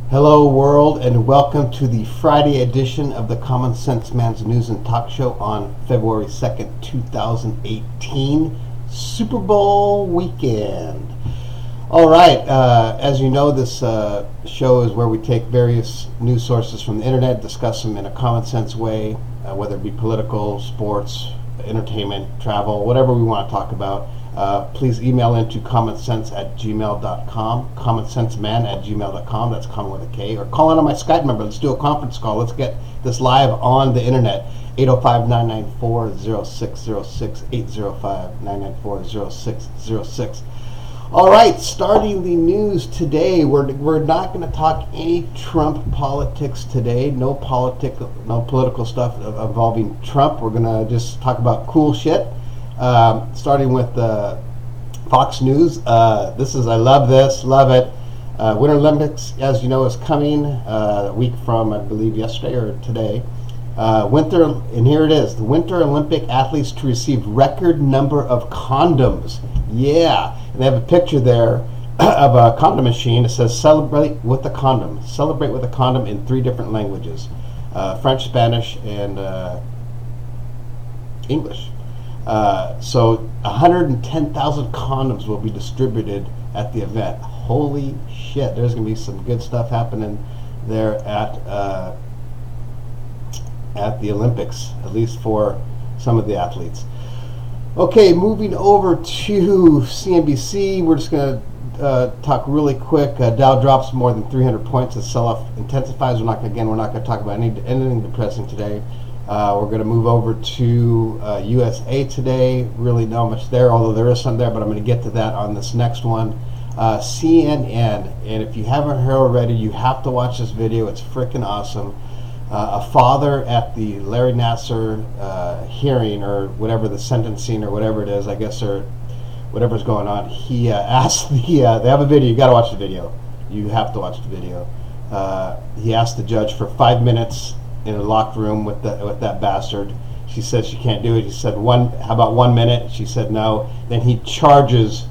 Hello, world, and welcome to the Friday edition of the Common Sense Man's News and Talk Show on February 2nd, 2018, Super Bowl weekend. All right, as you know, this show is where we take various news sources from the internet, discuss them in a common sense way, whether it be political, sports, entertainment, travel, whatever we want to talk about. Please email into commonsense@gmail.com, commonsenseman@gmail.com, that's common with a K, or call in on my Skype number. Let's do a conference call. Let's get this live on the internet. 805-994-0606, 805-994-0606. All right, starting the news today, we're not going to talk any Trump politics today. No political stuff involving Trump. We're going to just talk about cool shit. Starting with Fox News. I love this, love it. Winter Olympics, as you know, is coming a week from, I believe, yesterday or today. And here it is, the Winter Olympic athletes to receive record number of condoms. Yeah, and they have a picture there of a condom machine. It says celebrate with a condom. Celebrate with a condom in 3 different languages, French, Spanish, and English. So 110,000 condoms will be distributed at the event. Holy shit, there's going to be some good stuff happening there at the Olympics, at least for some of the athletes. Okay, moving over to CNBC, we're just going to talk really quick. Dow drops more than 300 points as sell-off intensifies. We're not going to talk about anything depressing today. We're going to move over to USA today. Really not much there, although there is some there, but I'm going to get to that on this next one. CNN, and if you haven't heard already, you have to watch this video. It's freaking awesome. A father at the Larry Nasser hearing, or whatever, the sentencing, or whatever it is, I guess, or whatever's going on, he asked they have a video, you got to watch the video. You have to watch the video. He asked the judge for 5 minutes in a locked room with that bastard. She said she can't do it. He said, how about 1 minute? She said no. Then he charges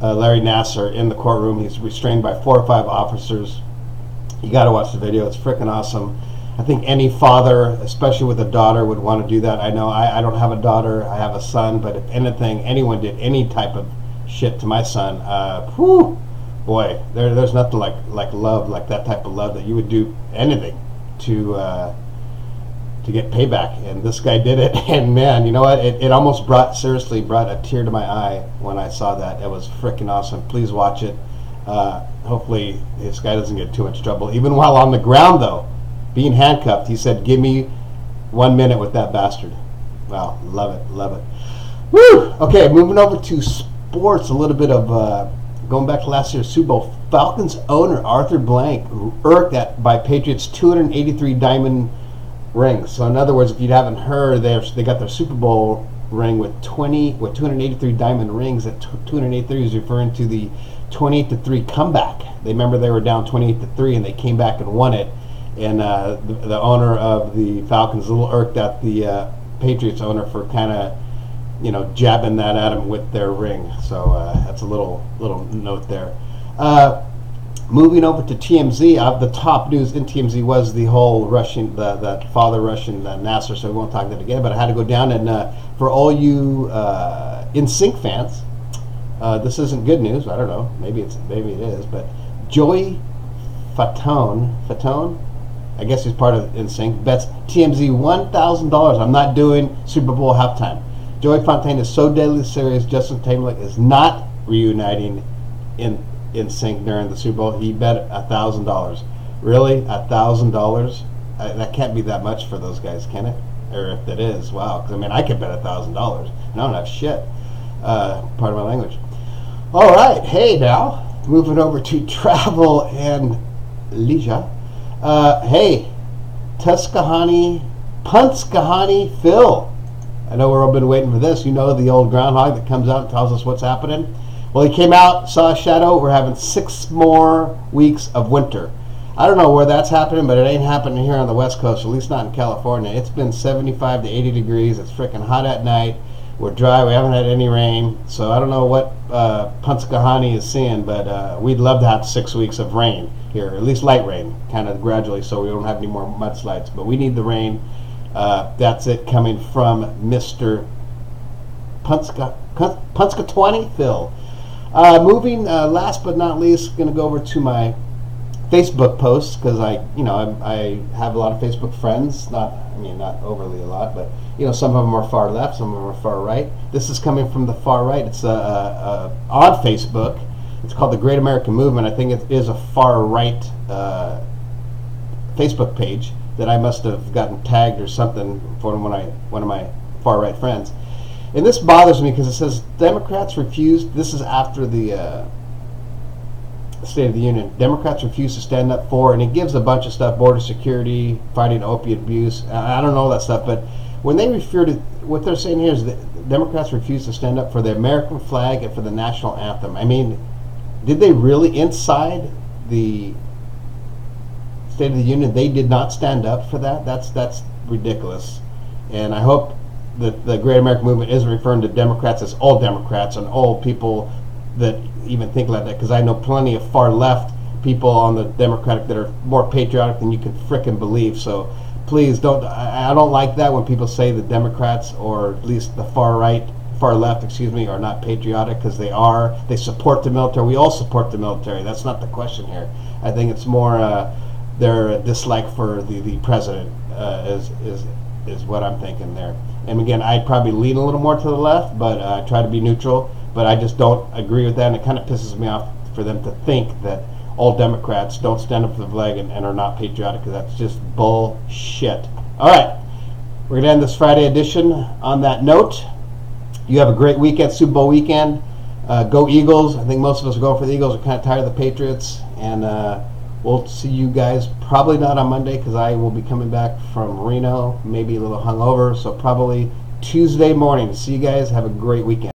Larry Nasser in the courtroom. He's restrained by 4 or 5 officers. You got to watch the video. It's freaking awesome. I think any father, especially with a daughter, would want to do that. I know I don't have a daughter. I have a son. But if anyone did any type of shit to my son, boy, there's nothing like love, like that type of love, that you would do anything to get payback. And this guy did it, and man, you know what, it almost brought a tear to my eye when I saw that. It was freaking awesome. Please watch it. Hopefully this guy doesn't get too much trouble, even while on the ground though, being handcuffed. He said, give me 1 minute with that bastard. Wow, love it. Woo! Okay, moving over to sports, a little bit of going back to last year's Super Bowl. Falcons owner Arthur Blank irked by Patriots 283 diamond rings. So in other words, if you haven't heard, they got their Super Bowl ring with 283 diamond rings. That 283 is referring to the 28-3 comeback. They were down 28-3 and they came back and won it. And the owner of the Falcons a little irked at the Patriots owner for kind of, jabbing that at him with their ring. So that's a little note there. Moving over to TMZ, the top news in TMZ was the whole Russian, that father Russian Nasser. So we won't talk that again. But I had to go down, and for all you NSYNC fans, this isn't good news. I don't know. Maybe it is. But Joey Fatone, I guess he's part of NSYNC, bets TMZ $1,000. I'm not doing Super Bowl halftime. Joey Fontaine is so deadly serious. Justin Timberlake is not reuniting in sync during the Super Bowl. He bet $1,000. Really, $1,000? That can't be that much for those guys, can it? Or if it is, wow. Because I could bet $1,000, and I don't have shit. Part of my language. All right, hey now, moving over to travel and leisure. Hey, Punxsutawney Phil. I know we've all been waiting for this. You know, the old groundhog that comes out and tells us what's happening. Well, he came out, saw a shadow. We're having 6 more weeks of winter. I don't know where that's happening, but it ain't happening here on the West Coast, at least not in California. It's been 75 to 80 degrees. It's freaking hot at night. We're dry. We haven't had any rain, so I don't know what Punxsutawney is seeing, but we'd love to have 6 weeks of rain here, at least light rain, kind of gradually, so we don't have any more mudslides. But we need the rain. That's it coming from Mr. Punxsutawney Phil. Moving, last but not least, going to go over to my Facebook posts because I have a lot of Facebook friends. Not overly a lot, but some of them are far left, some of them are far right. This is coming from the far right. It's on Facebook. It's called the Great American Movement. I think it is a far right Facebook page that I must have gotten tagged or something from one of my far right friends. And this bothers me because it says Democrats refused. This is after the State of the Union. Democrats refuse to stand up for, and it gives a bunch of stuff: border security, fighting opiate abuse. I don't know that stuff, but when they refer to what they're saying here is that Democrats refuse to stand up for the American flag and for the national anthem. I mean, did they really inside the State of the Union? They did not stand up for that. That's ridiculous. And I hope that the Great American Movement isn't referring to Democrats as all Democrats and all people that even think like that, because I know plenty of far left people on the Democratic that are more patriotic than you can frickin' believe. So please don't. I don't like that when people say the Democrats, or at least the far left, are not patriotic, because they are. They support the military. We all support the military. That's not the question here. I think it's more their dislike for the president is what I'm thinking there. And again, I probably lean a little more to the left, but I try to be neutral. But I just don't agree with that, and it kind of pisses me off for them to think that all Democrats don't stand up for the flag and are not patriotic, because that's just bullshit. All right, we're going to end this Friday edition on that note. You have a great weekend, Super Bowl weekend. Go Eagles. I think most of us are going for the Eagles. We're kind of tired of the Patriots. And we'll see you guys probably not on Monday, because I will be coming back from Reno, maybe a little hungover. So probably Tuesday morning. See you guys. Have a great weekend.